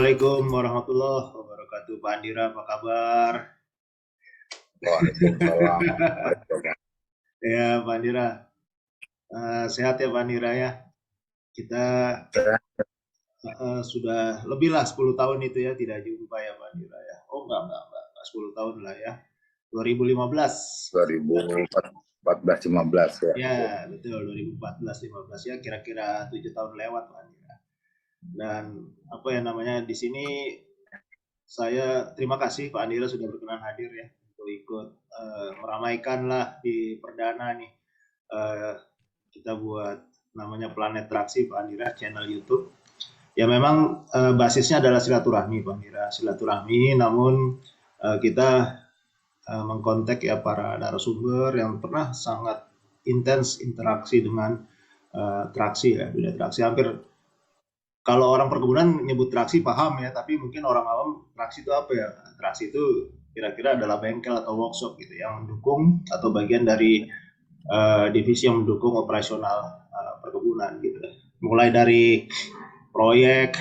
Assalamualaikum warahmatullahi wabarakatuh. Pak Andira, apa kabar? Waalaikumsalam. Ya, Pak Andira. Sehat ya Pak Andira ya. Kita sudah lebih lah 10 tahun itu ya tidak jumpa ya Pak Andira ya. Oh enggak 10 tahun lah ya. 2015. 2014-15 ya. Ya, betul 2014-15 ya kira-kira 7 tahun lewat Pak Andira. Dan apa ya namanya di sini saya terima kasih Pak Andira sudah berkenan hadir ya untuk ikut meramaikan lah di perdana nih eh, kita buat namanya Planet Traksi Pak Andira channel YouTube. Ya memang basisnya adalah silaturahmi Pak Andira, silaturahmi namun kita mengkontak ya para narasumber yang pernah sangat intens interaksi dengan traksi ya, dunia traksi hampir kalau orang perkebunan nyebut traksi paham ya, tapi mungkin orang awam traksi itu apa ya? Traksi itu kira-kira adalah bengkel atau workshop gitu yang mendukung atau bagian dari divisi yang mendukung operasional perkebunan gitu. Mulai dari proyek,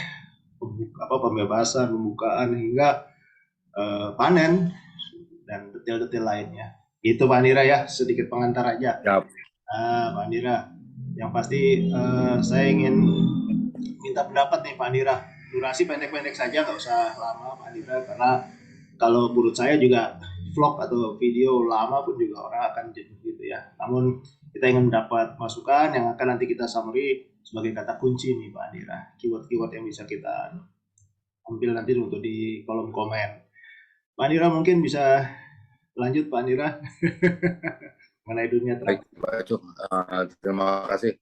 pembebasan, pembukaan hingga panen dan detail-detail lainnya. Itu Pak Nira ya, sedikit pengantar aja. Siap. Pak Nira, yang pasti saya ingin minta pendapat nih Pak Nira. Durasi pendek-pendek saja, nggak usah lama Pak Nira, karena kalau menurut saya juga vlog atau video lama pun juga orang akan jenuh gitu ya. Namun kita ingin mendapat masukan yang akan nanti kita summary sebagai kata kunci nih Pak Nira. Keyword-keyword yang bisa kita ambil nanti untuk di kolom komen. Pak Nira mungkin bisa lanjut Pak Nira mengenai dunia Baik, terapi. Pak Cuk. Terima kasih.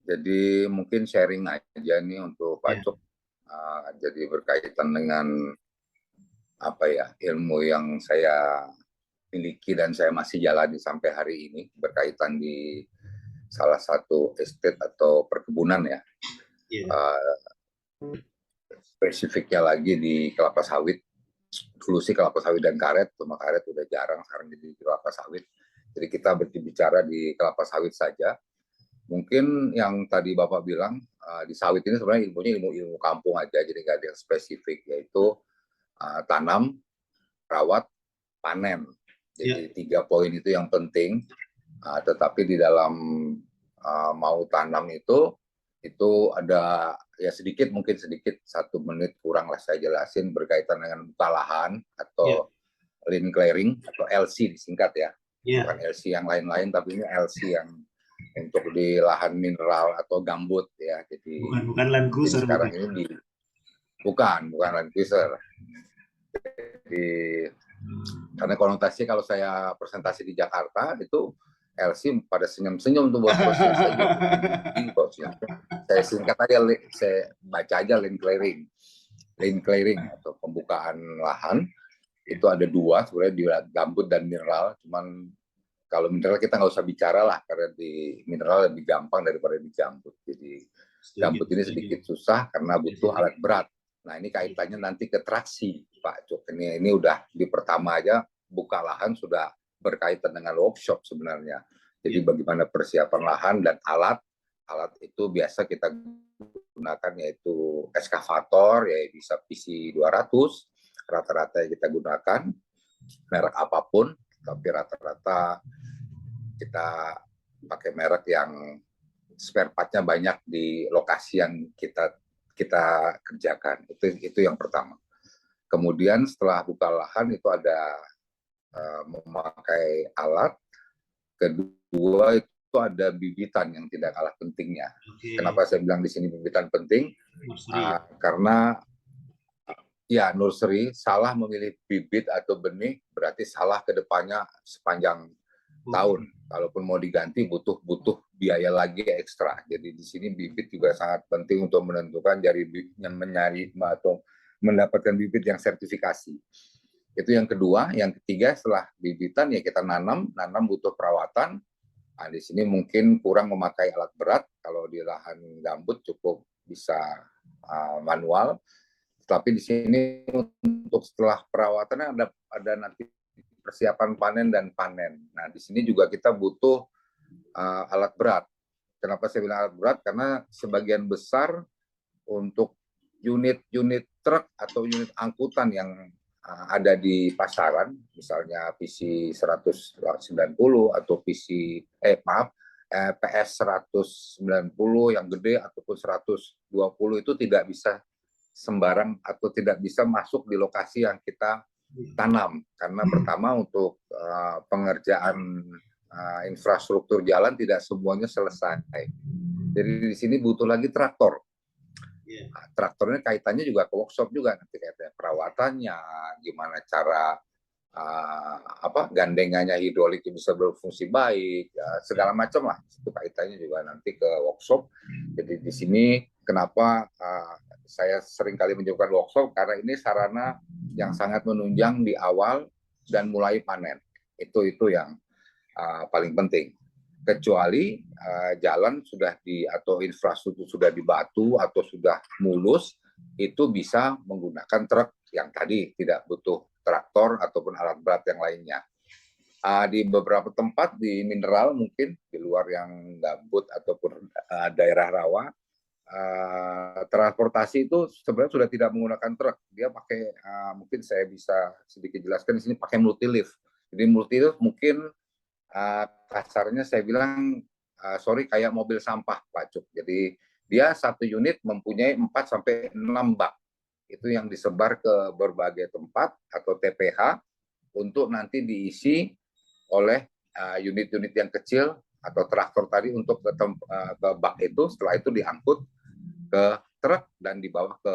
Jadi mungkin sharing aja nih untuk Pak Ya, Cuk. Jadi berkaitan dengan apa ya ilmu yang saya miliki dan saya masih jalani sampai hari ini berkaitan di salah satu estate atau perkebunan ya. ya, Uh, Spesifiknya lagi di kelapa sawit. Dulu sih kelapa sawit dan karet, cuma karet udah jarang sekarang jadi kelapa sawit. Jadi kita berbicara di kelapa sawit saja. Mungkin yang tadi Bapak bilang di sawit ini sebenarnya ilmunya ilmu kampung aja, jadi nggak ada yang spesifik, yaitu tanam, rawat, panen. ya, Jadi 3 poin itu yang penting. Tetapi di dalam mau tanam itu ada ya sedikit, mungkin sedikit 1 menit kurang lah saya jelasin berkaitan dengan buka lahan ya, atau land clearing atau LC disingkat ya. Bukan ya. LC yang lain-lain, tapi ini LC yang untuk di lahan mineral atau gambut ya. Jadi Bukan Land mungkin Cruiser bukan. sekarang ini bukan land cruiser. Jadi karena konotasi kalau saya presentasi di Jakarta itu LC pada senyum-senyum tuh bos-bosnya. Saya juga bingung bosnya. Saya singkat aja, saya baca aja land clearing. Land clearing atau pembukaan lahan itu ada 2 sebenarnya, di gambut dan mineral. Cuman kalau mineral kita nggak usah bicara lah, karena di mineral lebih gampang daripada di gambut. Jadi Setuju, gambut ini setuju. sedikit susah karena butuh alat berat. Nah ini kaitannya nanti ke traksi, Pak Cuk. Ini udah di pertama aja buka lahan sudah berkaitan dengan workshop sebenarnya. Jadi Ya, bagaimana persiapan lahan dan alat. Alat itu biasa kita gunakan yaitu eskavator, ya bisa PC 200, rata-rata yang kita gunakan, merek apapun, tapi rata-rata kita pakai merek yang spare part-nya banyak di lokasi yang kita kerjakan. Itu yang pertama. Kemudian setelah buka lahan itu ada memakai alat. Kedua itu ada bibitan yang tidak kalah pentingnya. oke. Kenapa saya bilang di sini bibitan penting? Nursery ya. Karena ya nursery salah memilih bibit atau benih berarti salah ke depannya sepanjang tahun. Kalaupun mau diganti butuh biaya lagi ekstra. Jadi di sini bibit juga sangat penting untuk menentukan mencari atau mendapatkan bibit yang sertifikasi. Itu yang kedua. Yang ketiga, setelah bibitan ya kita nanam butuh perawatan. Nah, di sini mungkin kurang memakai alat berat. Kalau di lahan gambut cukup bisa manual. Tapi di sini untuk setelah perawatannya ada nanti persiapan panen dan panen. Nah, di sini juga kita butuh alat berat. Kenapa saya bilang alat berat? Karena sebagian besar untuk unit truk atau unit angkutan yang ada di pasaran, misalnya PC 190 atau PS 190 yang gede ataupun 120 itu tidak bisa sembarang atau tidak bisa masuk di lokasi yang kita tanam, karena pertama untuk pengerjaan infrastruktur jalan tidak semuanya selesai. Jadi di sini butuh lagi traktor. Nah, traktornya kaitannya juga ke workshop juga, nanti kaitannya perawatannya, gimana cara gandengannya hidrolik bisa berfungsi baik, segala macam lah. Itu kaitannya juga nanti ke workshop. Jadi di sini kenapa saya sering kali menyebutkan workshop, karena ini sarana yang sangat menunjang di awal dan mulai panen. Itu yang paling penting. Kecuali jalan sudah atau infrastruktur sudah dibatu atau sudah mulus, itu bisa menggunakan truk yang tadi tidak butuh traktor ataupun alat berat yang lainnya. Di beberapa tempat di mineral mungkin di luar yang gambut ataupun daerah rawa, transportasi itu sebenarnya sudah tidak menggunakan truk. Dia pakai mungkin saya bisa sedikit jelaskan di sini, pakai multilift. Jadi multilift mungkin kasarnya saya bilang kayak mobil sampah, Pak Cuk. Jadi dia satu unit mempunyai 4 sampai 6 bak. Itu yang disebar ke berbagai tempat atau TPH untuk nanti diisi oleh unit-unit yang kecil atau traktor tadi untuk ke bak itu. Setelah itu diangkut ke truk dan dibawa ke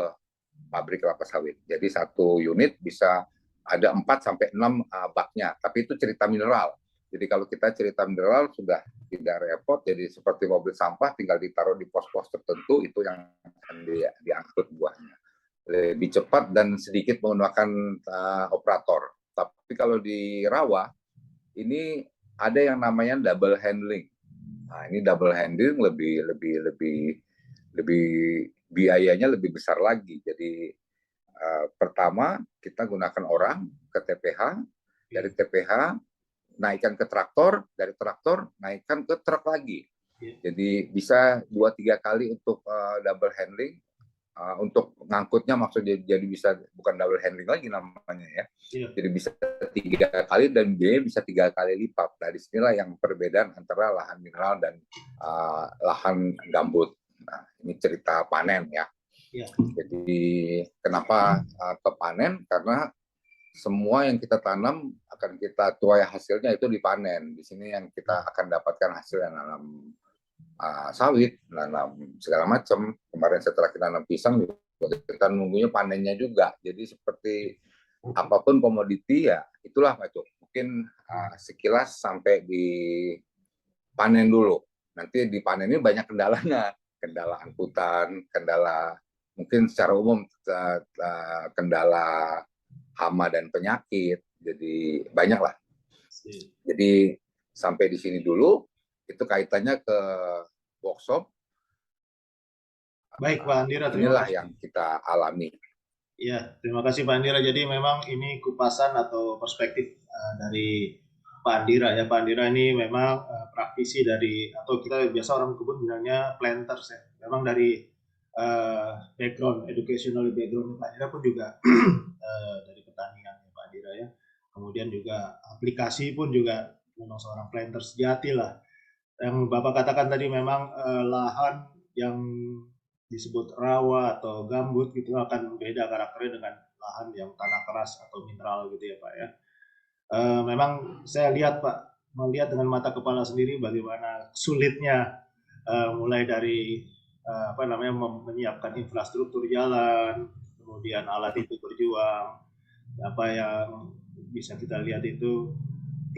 pabrik kelapa sawit. Jadi satu unit bisa ada 4 sampai 6 baknya. Tapi itu cerita mineral. Jadi kalau kita cerita mineral sudah tidak repot, jadi seperti mobil sampah tinggal ditaruh di pos-pos tertentu, itu yang akan diangkut buahnya. Lebih cepat dan sedikit menggunakan operator. Tapi kalau di rawa, ini ada yang namanya double handling. Nah, ini double handling lebih biayanya lebih besar lagi. Jadi pertama kita gunakan orang ke TPH, dari TPH naikkan ke traktor, dari traktor naikkan ke truk lagi. Jadi bisa 2-3 kali untuk double handling. Untuk ngangkutnya maksudnya jadi bisa bukan double handling lagi namanya ya. Jadi bisa 3 kali dan biaya bisa 3 kali lipat. Nah, disinilah yang perbedaan antara lahan mineral dan lahan gambut. Nah, ini cerita panen ya. Jadi kenapa kepanen? Karena semua yang kita tanam akan kita tuai hasilnya itu dipanen. Di sini yang kita akan dapatkan hasil yang nanam sawit, nanam segala macam. Kemarin setelah kita nanam pisang juga kita nunggunya panennya juga. Jadi seperti apapun komoditi ya itulah Pak Cuk. Mungkin sekilas sampai di panen dulu. Nanti di panen ini banyak kendalanya, kendala angkutan, kendala mungkin secara umum kendala hama dan penyakit, jadi banyak lah. Jadi sampai di sini dulu, itu kaitannya ke workshop. Baik Pak Andira, inilah yang kita alami. Ya, terima kasih Pak Andira. Jadi memang ini kupasan atau perspektif dari Pak Andira ya. Pak Andira ini memang praktisi dari, atau kita biasa orang kebun bilangnya planters ya. Memang dari background, educational background Pak Andira pun juga dari pertanian ya Pak Andira ya. Kemudian juga aplikasi pun juga memang seorang planter sejati lah. Yang Bapak katakan tadi memang lahan yang disebut rawa atau gambut gitu akan beda karakternya dengan lahan yang tanah keras atau mineral gitu ya Pak ya. Memang saya lihat Pak, melihat dengan mata kepala sendiri bagaimana sulitnya mulai dari menyiapkan infrastruktur jalan, kemudian alat itu berjuang, apa yang bisa kita lihat itu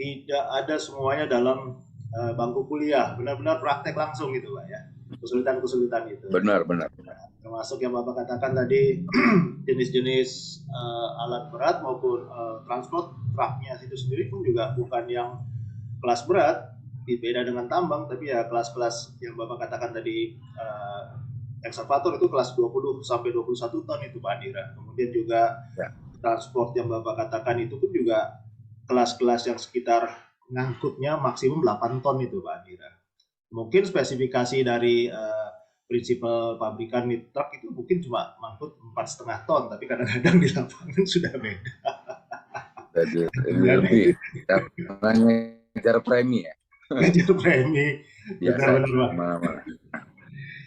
tidak ada semuanya dalam bangku kuliah, benar-benar praktek langsung gitu Pak ya, kesulitan-kesulitan itu. Benar. Termasuk yang Bapak katakan tadi jenis-jenis alat berat maupun transport truknya itu sendiri pun juga bukan yang kelas berat, beda dengan tambang, tapi ya kelas-kelas yang Bapak katakan tadi ekskavator itu kelas 20 sampai 21 ton itu Pak Andira. Kemudian juga transport yang Bapak katakan itu pun juga kelas-kelas yang sekitar ngangkutnya maksimum 8 ton itu Pak Andira. Mungkin spesifikasi dari prinsipal pabrikan mid truck itu mungkin cuma mangkut 4,5 ton, tapi kadang-kadang di lapangan sudah beda. Jadi Dan lebih karena ngejar premi ya. ngejar premi, Biasa benar-benar Pak. mana-mana.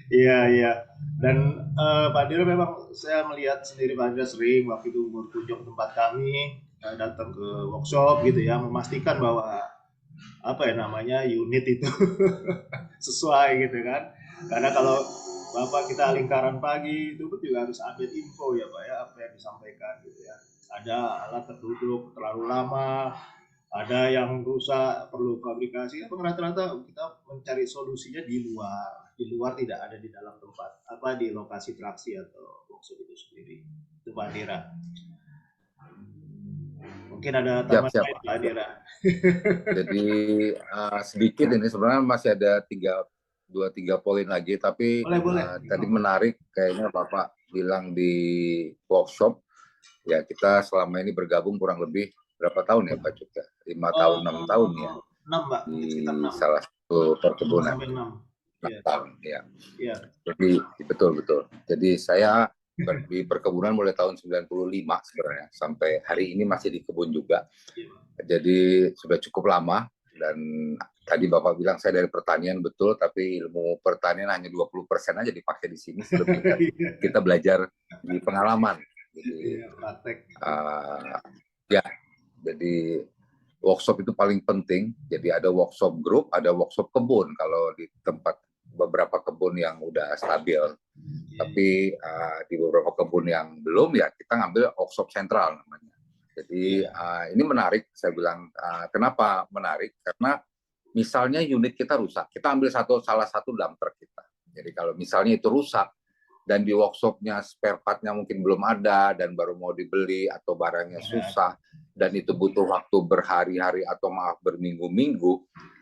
Iya, iya. Dan Pak Dira memang saya melihat sendiri Pak Dira sering waktu itu berkunjung ke tempat kami, datang ke workshop gitu ya, memastikan bahwa apa ya namanya unit itu sesuai gitu kan. Karena kalau Bapak kita lingkaran pagi itu pun juga harus update info ya Pak ya, apa yang disampaikan gitu ya. Ada alat terduduk terlalu lama, ada yang rusak perlu fabrikasi, apa rata-rata kita mencari solusinya di luar tidak ada di dalam tempat apa di lokasi traksi atau workshop itu sendiri. Itu Pak Dira. Mungkin ada Siap, tambahan siap. lain Pak Dira. Jadi sedikit ini sebenarnya masih ada 2-3 poin lagi, tapi Boleh, boleh. tadi menarik kayaknya Bapak bilang di workshop, ya kita selama ini bergabung kurang lebih berapa tahun ya Pak Cuk ya? 5 tahun, 6 tahun ya 6 Mbak, di sekitar 6. salah satu 5 perkebunan. sampai 6. 6 Iya. tahun ya. Iya. Jadi betul. Jadi saya di perkebunan mulai tahun 95 sebenarnya, sampai hari ini masih di kebun juga. Jadi sudah cukup lama, dan tadi Bapak bilang saya dari pertanian, betul, tapi ilmu pertanian hanya 20% aja dipakai di sini, selebihnya kita belajar di pengalaman. Jadi ya, jadi workshop itu paling penting. Jadi ada workshop grup, ada workshop kebun kalau di tempat beberapa kebun yang udah stabil. Tapi di beberapa kebun yang belum, ya kita ngambil workshop sentral namanya. Jadi ini menarik, saya bilang kenapa menarik? Karena misalnya unit kita rusak, kita ambil salah satu dump truck kita. Jadi kalau misalnya itu rusak dan di workshopnya spare part-nya mungkin belum ada dan baru mau dibeli atau barangnya susah dan itu butuh waktu berhari-hari atau maaf berminggu-minggu.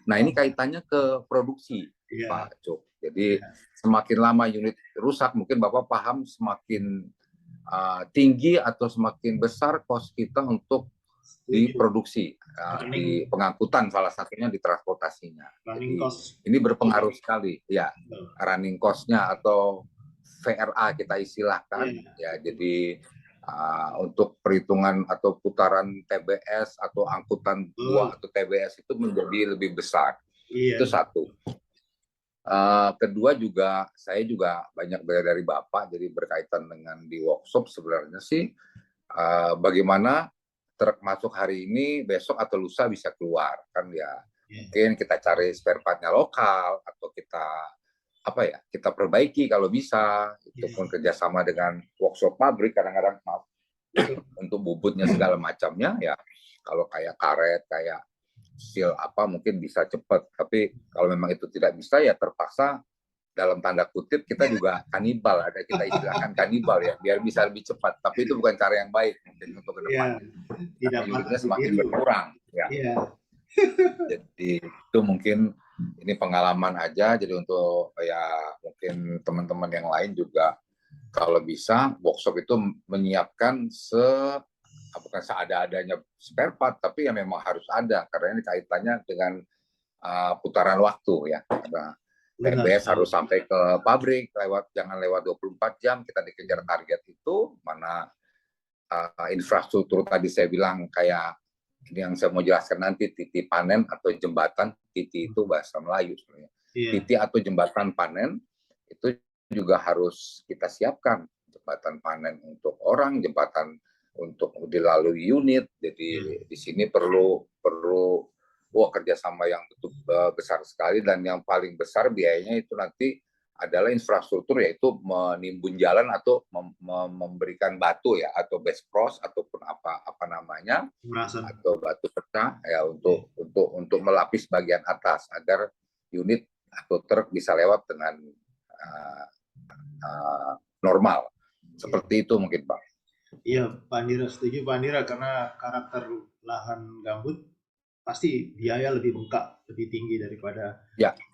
Nah ini kaitannya ke produksi, Pak Cuk. Jadi semakin lama unit rusak, mungkin Bapak paham semakin tinggi atau semakin besar cost kita untuk diproduksi, di pengangkutan salah satunya di transportasinya. Jadi ini berpengaruh sekali, ya running cost-nya atau VRA kita istilahkan, ya jadi untuk perhitungan atau putaran TBS atau angkutan buah atau TBS itu menjadi lebih besar. Itu satu. Kedua juga, saya juga banyak belajar dari Bapak, jadi berkaitan dengan di workshop sebenarnya sih, bagaimana truk masuk hari ini, besok atau lusa bisa keluar, kan ya. Mungkin kita cari spare part-nya lokal, atau kita perbaiki kalau bisa, itu pun kerjasama dengan workshop pabrik, kadang-kadang untuk bubutnya segala macamnya, ya kalau kayak karet, kayak seal mungkin bisa cepat, tapi kalau memang itu tidak bisa, ya terpaksa dalam tanda kutip kita juga kanibal, ada kita istilahkan kanibal ya, biar bisa lebih cepat, tapi itu bukan cara yang baik mungkin untuk ke depan. Karena unitnya semakin berkurang ya. Jadi itu mungkin ini pengalaman aja, jadi untuk ya mungkin teman-teman yang lain juga kalau bisa workshop itu menyiapkan bukan seada-adanya spare part, tapi ya memang harus ada, karena ini kaitannya dengan putaran waktu ya. Karena TBS harus sampai ke pabrik, jangan lewat 24 jam, kita dikejar target itu, mana infrastruktur tadi saya bilang kayak ini yang saya mau jelaskan nanti, titik panen atau jembatan, titik itu bahasa Melayu sebenarnya. Titik atau jembatan panen itu juga harus kita siapkan, jembatan panen untuk orang, jembatan untuk dilalui unit. Jadi di sini perlu kerjasama yang betul besar sekali, dan yang paling besar biayanya itu nanti adalah infrastruktur, yaitu menimbun jalan atau memberikan batu ya, atau base cross ataupun apa namanya, atau batu pecah ya, untuk melapis bagian atas agar unit atau truk bisa lewat dengan normal. Seperti itu mungkin Pak. Iya, Pak Andira, setuju Pak Andira, karena karakter lahan gambut pasti biaya lebih bengkak, lebih tinggi daripada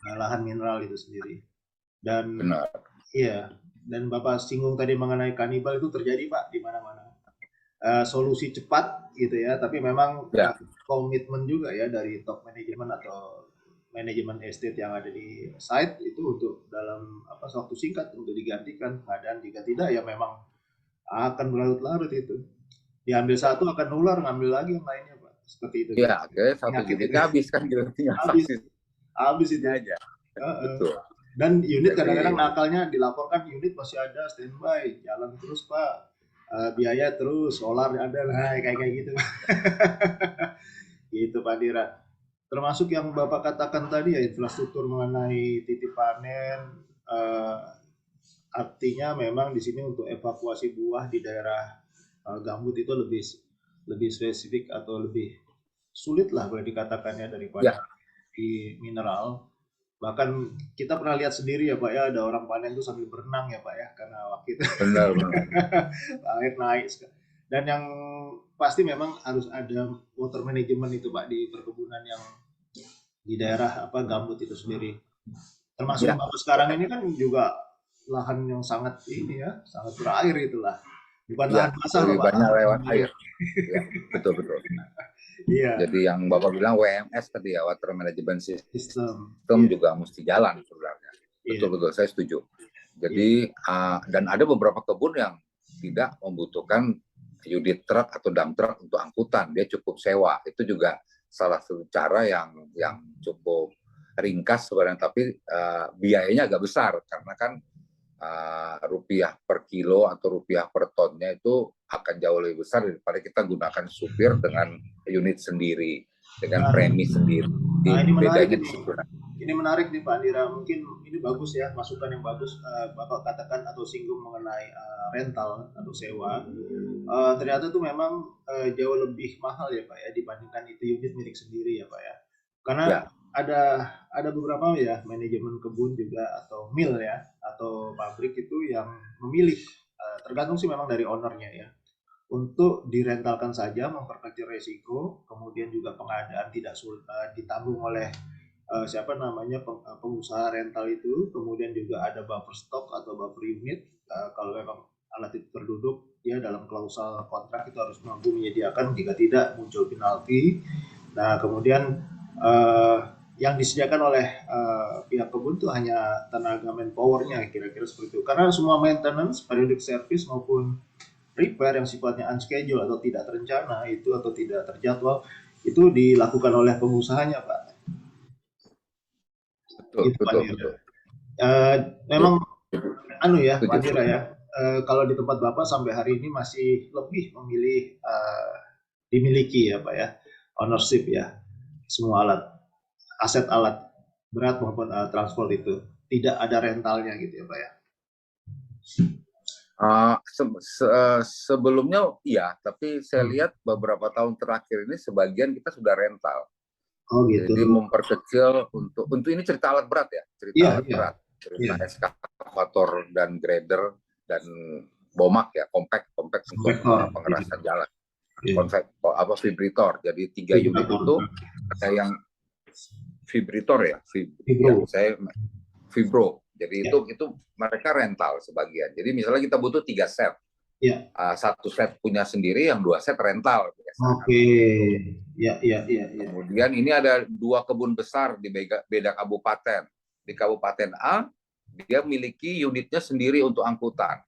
lahan mineral itu sendiri. Dan benar. Iya, dan Bapak singgung tadi mengenai kanibal, itu terjadi Pak di mana-mana. Solusi cepat gitu ya, tapi memang komitmen juga ya dari top manajemen atau manajemen estate yang ada di site itu untuk dalam waktu singkat untuk digantikan. Nah, dan jika tidak ya memang akan berlarut-larut itu. Diambil satu akan nular, ngambil lagi yang lainnya, Pak. Seperti itu. Iya, akhirnya satu Penyakit itu. unitnya habis kan gitu, tinggal Habis, vaksin habis itu. aja. Betul. Dan unit Jadi, kadang-kadang nakalnya dilaporkan unit masih ada standby, jalan terus Pak. Biaya terus, solar ada, nah, kayak gitu. Gitu Pak Dira. Termasuk yang Bapak katakan tadi ya, infrastruktur mengenai titik panen, artinya memang di sini untuk evakuasi buah di daerah gambut itu lebih spesifik atau lebih sulit lah boleh dikatakannya daripada di mineral. Bahkan kita pernah lihat sendiri ya Pak ya, ada orang panen tuh sambil berenang ya Pak ya, karena waktu itu benar. air naik. Dan yang pasti memang harus ada water management itu Pak di perkebunan yang di daerah gambut itu sendiri. Termasuk Bapak sekarang ini kan juga lahan yang sangat ini ya, sangat berair itulah. Bukan lahan basah lebih Pak. banyak lewat air. Ya, betul. Iya. Jadi yang Bapak bilang WMS tadi ya, water management system juga mesti jalan sebenarnya. Betul, saya setuju. Jadi dan ada beberapa kebun yang tidak membutuhkan unit truk atau dump truck untuk angkutan, dia cukup sewa. Itu juga salah satu cara yang cukup ringkas sebenarnya, tapi biayanya agak besar karena kan rupiah per kilo atau rupiah per tonnya itu akan jauh lebih besar daripada kita gunakan supir dengan unit sendiri, dengan premi sendiri. Nah, ini menarik ini menarik nih Pak Andira, mungkin ini bagus ya, masukan yang bagus Bapak katakan atau singgung mengenai rental atau sewa. Ternyata tuh memang jauh lebih mahal ya Pak ya dibandingkan itu unit milik sendiri ya Pak ya. Karena ada beberapa ya manajemen kebun juga atau mill ya atau pabrik itu yang memilih tergantung sih memang dari ownernya ya untuk direntalkan saja, memperkecil resiko, kemudian juga pengadaan tidak sulit ditanggung oleh pengusaha rental itu, kemudian juga ada buffer stock atau buffer unit kalau memang alat itu terduduk dia dalam klausal kontrak itu harus mampu menyediakan, jika tidak muncul penalti. Nah kemudian yang disediakan oleh pihak kebun itu hanya tenaga manpowernya kira-kira seperti itu, karena semua maintenance, periodic service maupun repair yang sifatnya unscheduled atau tidak terencana itu atau tidak terjadwal itu dilakukan oleh pengusahanya Pak. Betul. Memang Pak Andira ya, kalau di tempat Bapak sampai hari ini masih lebih memilih dimiliki ya Pak ya, ownership ya, semua aset alat berat maupun transport itu tidak ada rentalnya gitu ya Pak ya. Sebelumnya iya, tapi saya lihat beberapa tahun terakhir ini sebagian kita sudah rental. Oh gitu. Jadi memperkecil untuk ini cerita alat berat ya, alat berat, cerita eskavator dan grader dan bomak ya, compact untuk pengerasan jalan, vibrator. Jadi 3 unit itu ada yang vibrator ya, vibro. Jadi itu mereka rental sebagian. Jadi misalnya kita butuh 3 set. Satu set punya sendiri, yang 2 set rental. Oke. Iya. Kemudian ini ada 2 kebun besar di beda kabupaten. Di kabupaten A, dia miliki unitnya sendiri untuk angkutan.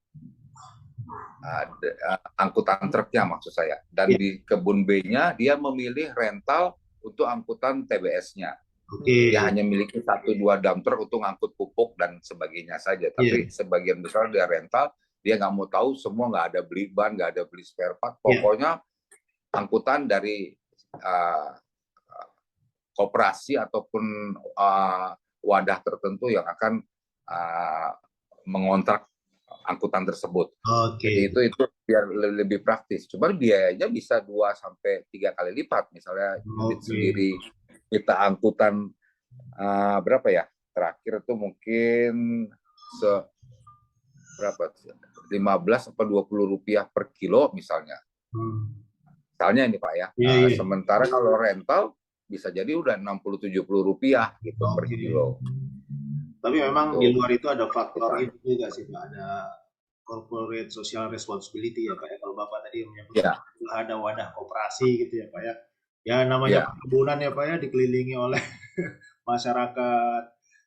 Angkutan truknya maksud saya. Dan di kebun B-nya, dia memilih rental untuk angkutan TBS-nya. Dia hanya miliki 1-2 dump truck untuk ngangkut pupuk dan sebagainya saja. Tapi sebagian besar dia rental, dia nggak mau tahu semua, nggak ada beli ban, nggak ada beli spare part. Pokoknya angkutan dari koperasi ataupun wadah tertentu yang akan mengontrak angkutan tersebut. Jadi itu biar lebih praktis. Cuma biayanya bisa 2-3 kali lipat. Misalnya unit sendiri kita angkutan berapa ya? Terakhir itu mungkin 15 atau 20 rupiah per kilo misalnya. Misalnya ini Pak ya. Sementara kalau rental bisa jadi udah 60-70 rupiah gitu per kilo. Tapi memang di luar itu ada faktor itu juga sih Pak, ada corporate social responsibility ya Pak ya. Kalau Bapak tadi menyebut ada wadah koperasi gitu ya Pak ya. Ya namanya perkebunan ya Pak ya, dikelilingi oleh masyarakat,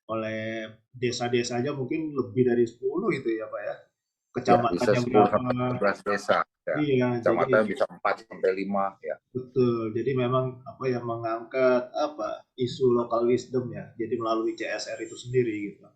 oleh desa-desa aja mungkin lebih dari 10 itu ya Pak ya, Ya, bisa kecamatannya 10 berapa. sampai 11 desa. Ya. Iya, jadi Kecamatan bisa 4 sampai 5 ya. betul. Jadi memang apa ya, mengangkat apa isu local wisdom ya. Jadi melalui CSR itu sendiri gitu.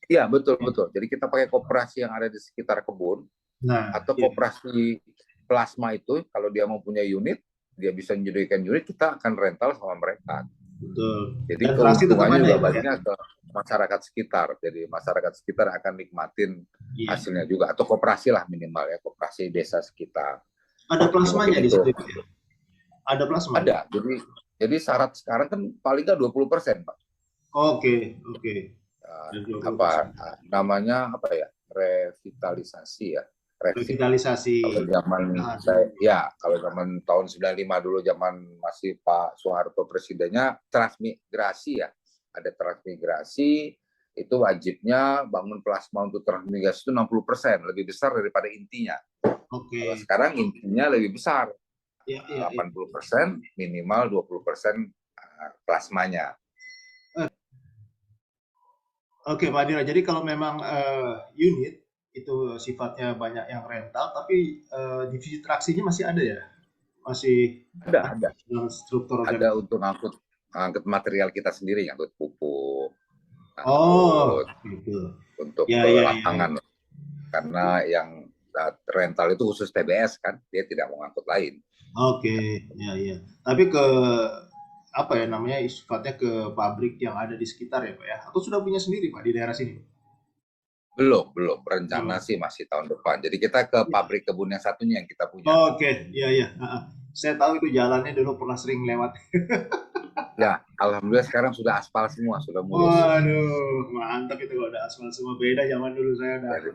Iya, betul betul. Jadi kita pakai koperasi yang ada di sekitar kebun Nah, atau iya, koperasi plasma itu kalau dia mempunyai unit, dia bisa menyediakan unit, kita akan rental sama mereka. betul. Jadi Dan terasi tetap keuntungannya ada juga ya Pak ya. baliknya ke masyarakat sekitar. Jadi masyarakat sekitar akan nikmatin Iya. hasilnya juga atau koperasi lah minimal ya, koperasi desa sekitar. Ada Jadi mungkin plasmanya di itu situ Pak ya. Ada plasma. ada. Jadi syarat sekarang kan paling nggak 20%, Pak. Oke, oke. Dan Apa 20%. namanya apa ya? Revitalisasi ya. Revitalisasi. Kalau zaman saya, ya kalau zaman tahun 95 dulu zaman masih Pak Soeharto presidennya transmigrasi ya. Ada transmigrasi itu wajibnya bangun plasma untuk transmigrasi itu 60%, lebih besar daripada intinya. Oke. Kalau sekarang intinya lebih besar. Ya, ya, ya. 80% minimal 20% plasmanya. Oke, Pak Adira. Jadi kalau memang unit itu sifatnya banyak yang rental, tapi divisi traksinya masih ada ya? Masih Ada. dalam struktur Ada organisasi. untuk angkut material kita sendiri, angkut pupuk, Oh, angkut gitu. untuk Ya, ke ya, ya, ya. lapangan. Karena yang rental itu khusus TBS kan, dia tidak mau ngangkut lain. Oke, ya, ya. Tapi ke apa ya namanya sifatnya ke pabrik yang ada di sekitar ya Pak ya? Atau sudah punya sendiri Pak di daerah sini? Belum. Rencana Belum. sih masih tahun depan. Jadi kita ke pabrik kebun yang satunya yang kita punya. Oke, iya iya. Saya tahu itu jalannya dulu pernah sering lewat. Ya, alhamdulillah sekarang sudah aspal semua, sudah mulus. Waduh, mantap itu kalau ada aspal semua. Beda zaman dulu saya udah Dari,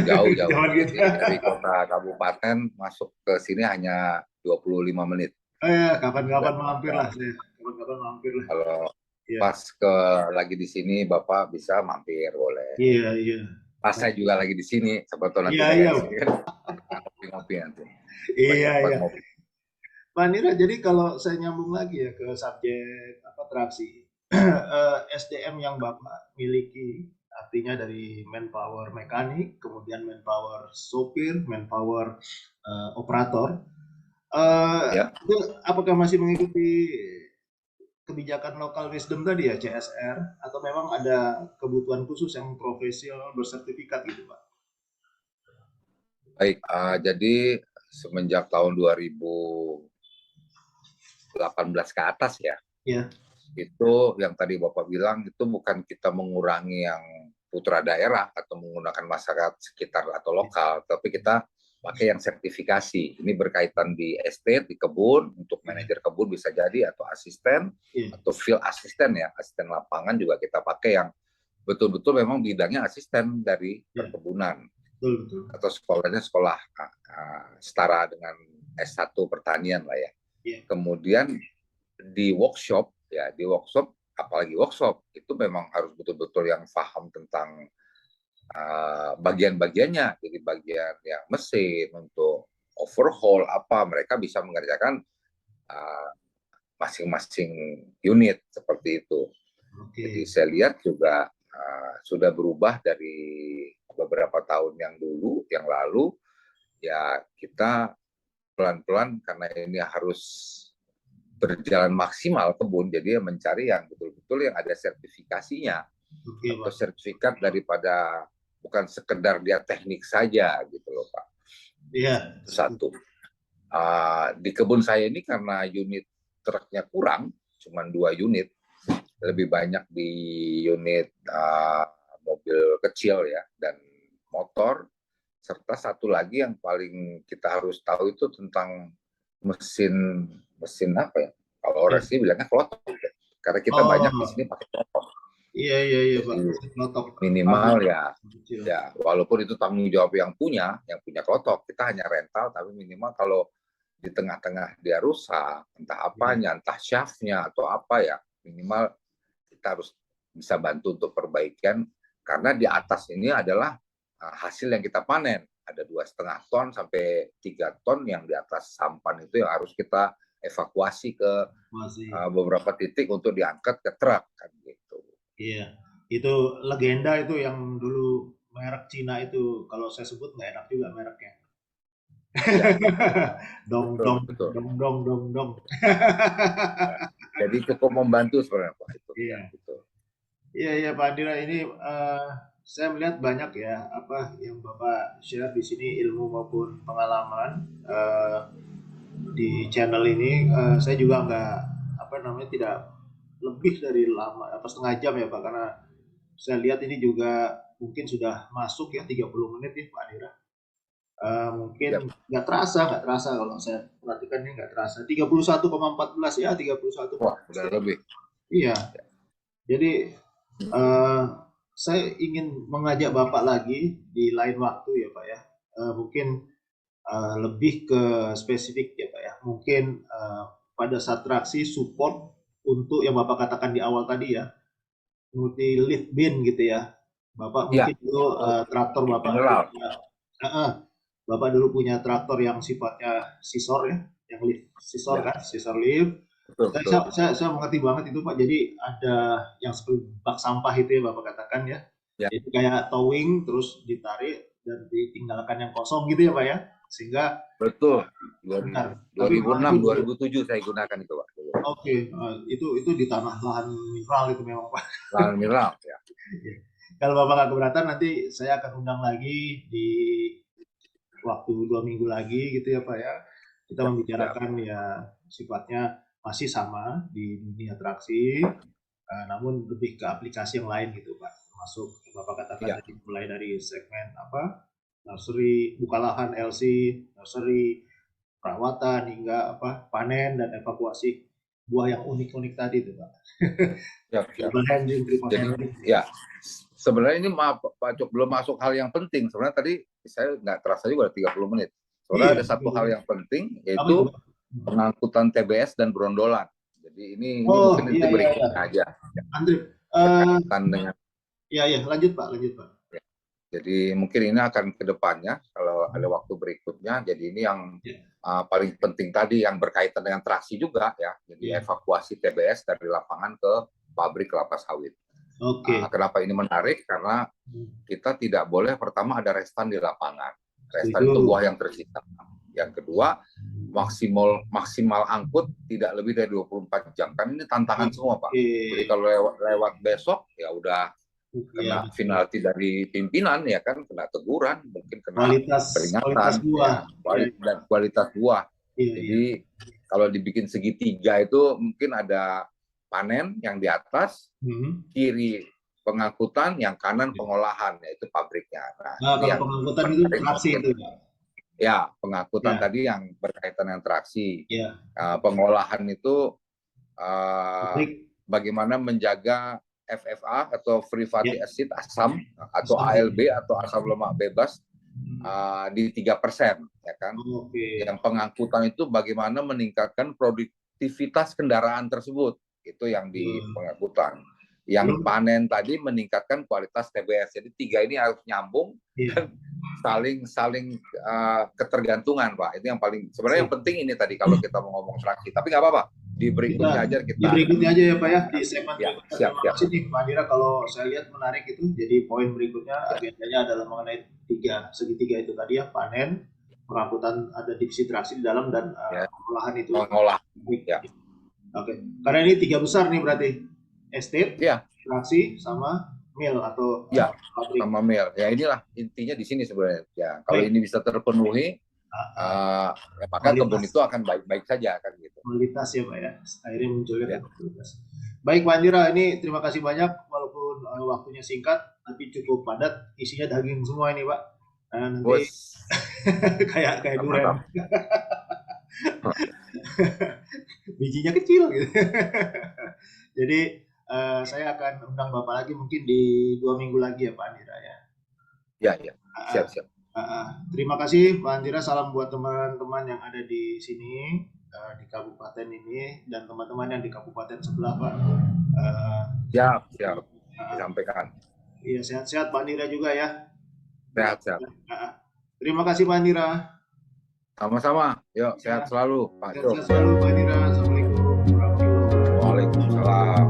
jauh. zaman Jadi kita. dari kota kabupaten masuk ke sini hanya 25 menit. Kapan-kapan Dan mampir lah saya. Kapan-kapan mampir lah. kalau Iya, pas lagi di sini Bapak bisa mampir boleh. iya, iya. Pas saya juga lagi di sini, sebetulnya nanti Iya, saya iya. di sini kan ngopi nanti. Banyak Iya, tempat iya. ngopi. Pak Nira, jadi kalau saya nyambung lagi ya ke subjek apa traksi, SDM yang Bapak miliki, artinya dari manpower mekanik, kemudian manpower sopir, manpower operator, Ya, itu apakah masih mengikuti kebijakan local wisdom tadi ya CSR, atau memang ada kebutuhan khusus yang profesional bersertifikat gitu Pak? baik. Jadi semenjak tahun 2018 ke atas ya, Ya, itu yang tadi Bapak bilang itu bukan kita mengurangi yang putra daerah atau menggunakan masyarakat sekitar atau lokal, tapi kita pakai yang sertifikasi. Ini berkaitan di estate, di kebun, untuk manajer kebun bisa jadi, atau asisten, iya, atau field asisten ya, asisten lapangan juga kita pakai yang betul-betul memang bidangnya asisten dari iya, perkebunan. betul betul. Atau sekolahnya sekolah setara dengan S1 pertanian lah ya. Iya, Kemudian di workshop apalagi workshop itu memang harus betul-betul yang paham tentang bagian-bagiannya. Jadi bagian yang mesin untuk overhaul apa mereka bisa mengerjakan masing-masing unit seperti itu. Jadi oke. saya lihat juga sudah berubah dari beberapa tahun yang lalu ya kita pelan-pelan karena ini harus berjalan maksimal kebun, jadi mencari yang betul-betul yang ada sertifikasinya Oke, atau Pak. sertifikat daripada bukan sekedar dia teknik saja gitu loh Pak. Iya, Itu satu. Di kebun saya ini karena unit truknya kurang, cuma 2 unit, lebih banyak di unit mobil kecil ya dan motor, serta satu lagi yang paling kita harus tahu itu tentang mesin apa ya? Kalau orang Iya. sini bilangnya klotok. Karena kita banyak di sini Oh, pakai klotok. iya iya iya Pak. Jadi Mesin klotok minimal pabrik ya, kecil. walaupun itu tanggung jawab yang punya klotok, kita hanya rental, tapi minimal kalau di tengah-tengah dia rusak, entah Iya, apanya, entah shaftnya atau apa ya, minimal kita harus bisa bantu untuk perbaikan karena di atas ini adalah hasil yang kita panen. Ada 2,5 ton sampai 3 ton yang di atas sampan itu yang harus kita evakuasi ke masih. beberapa titik untuk diangkat ke truk kan Iya, itu legenda itu yang dulu merek Cina itu kalau saya sebut nggak enak juga mereknya. Ya, Dong betul, dong betul. dong dong dong dong. Ya. Jadi cukup membantu sebenarnya Pak itu. Ya, Iya. betul. Iya iya Pak Andira ini saya melihat banyak ya apa yang Bapak share di sini ilmu maupun pengalaman di channel ini. Saya juga nggak apa namanya tidak lebih dari lama apa setengah jam ya Pak karena saya lihat ini juga mungkin sudah masuk ya 30 menit ya Pak Andira. Mungkin Ya, nggak terasa kalau saya perhatikan ini nggak terasa 31,14 ya 31. wah, udah lebih. Iya, jadi eh, saya ingin mengajak Bapak lagi di lain waktu ya Pak ya. Mungkin lebih ke spesifik ya Pak ya. Mungkin pada saat traksi support untuk yang Bapak katakan di awal tadi ya, multi lead bin gitu ya. Bapak Ya, mungkin dulu traktor Bapak dulu mineral. punya, Bapak dulu punya traktor yang sifatnya scissor ya, yang lift scissor Ya, kan, scissor lift. betul, betul. Saya mengerti banget itu Pak. Jadi ada yang seperti bak sampah itu ya Bapak katakan ya. Ya, Jadi kayak towing terus ditarik dan ditinggalkan yang kosong gitu ya Pak ya. Sehingga betul. bentar, tapi Pak 2006, 2007 saya gunakan itu Pak. oke, itu di tanah lahan mineral itu memang Pak. Lahan mineral, ya. Kalau Bapak nggak keberatan nanti saya akan undang lagi di waktu 2 minggu lagi gitu ya Pak ya. Kita Ya, membicarakan ya sifatnya masih sama di dunia traksi, namun lebih ke aplikasi yang lain gitu Pak. Termasuk Bapak katakan ya, tadi mulai dari segmen apa nursery, buka lahan LC, nursery, perawatan hingga apa panen dan evakuasi buah yang unik-unik tadi itu Pak. ya, ya. Double handling, triple Jadi, handling. ya, sebenarnya ini maaf Pak Cuk, belum masuk hal yang penting. Sebenarnya tadi saya nggak terasa juga 30 menit. Soalnya Iya, ada satu hal yang penting, apa itu yaitu Pak? pengangkutan TBS dan brondolan. Jadi ini Oh mungkin nanti iya iya iya. berikutnya aja, ya, Andri, berkaitan dengan. iya iya lanjut Pak, lanjut Pak. Ya. Jadi mungkin ini akan ke depannya kalau ada waktu berikutnya. Jadi ini yang Iya, paling penting tadi yang berkaitan dengan traksi juga ya. Jadi iya. evakuasi TBS dari lapangan ke pabrik kelapa sawit. Oke. Kenapa ini menarik? Karena kita tidak boleh pertama ada restan di lapangan. Restan itu Setuju. buah yang tersisa. Yang kedua, maksimal angkut tidak lebih dari 24 jam. Kan ini tantangan semua, Pak. Jadi Oke. kalau lewat besok ya udah Iya, kena betul. penalti dari pimpinan ya kan, kena teguran, mungkin kena Kualitas peringatan buah. ya, dan kualitas buah. Iya, iya. Jadi kalau dibikin segitiga itu mungkin ada panen yang di atas, kiri pengangkutan, yang kanan pengolahan, yaitu pabriknya. Nah, Nah, ini kalau yang pengangkutan itu menarik traksi mungkin. itu, Pak. Ya, pengangkutan Ya, tadi yang berkaitan dengan traksi. ya. Pengolahan itu Pabrik. bagaimana menjaga FFA atau free fatty Ya. acid asam atau ALB atau asam lemak bebas di 3%, ya kan? Oke. Yang pengangkutan itu bagaimana meningkatkan produktivitas kendaraan tersebut, itu yang di pengangkutan. Yang panen tadi meningkatkan kualitas TBS. Jadi tiga ini harus nyambung dan saling ketergantungan, Pak. Itu yang paling sebenarnya yang penting ini tadi kalau kita mau ngomong traksi. Tapi nggak apa-apa. Di berikutnya aja kita. Di berikutnya aja ya Pak ya, di segmen ya, berikutnya. siap, Terima kasih nih Pak Andira, kalau saya lihat menarik itu. Jadi poin berikutnya agendanya adalah mengenai segitiga itu tadi ya, panen, pengangkutan, ada divisi traksi di dalam dan pengolahan itu. Mengolah. Ya. Oke. Karena ini tiga besar nih berarti. Estate, ya, traksi, sama mill atau pabrik. Sama mill. Ya inilah intinya di sini sebenarnya. Ya, kalau ini bisa terpenuhi, maka kebun itu akan baik-baik saja kan gitu. Kualitas ya Pak ya. Akhirnya munculnya kualitas. Baik Pak Andira, ini terima kasih banyak walaupun waktunya singkat tapi cukup padat, isinya daging semua ini Pak. Nanti kayak durian. Bijinya kecil gitu. Jadi saya akan undang Bapak lagi mungkin di 2 minggu lagi ya Pak Andira ya. Ya. Siap. Terima kasih Pak Andira, salam buat teman-teman yang ada di sini di kabupaten ini dan teman-teman yang di kabupaten sebelah Pak. Siap. Disampaikan. Iya, sehat-sehat Pak Andira juga ya. Sehat. Terima kasih Pak Andira. Sama-sama. Yuk, sehat selalu Pak. Sehat selalu Pak Andira. Assalamualaikum warahmatullahi wabarakatuh. Waalaikumsalam.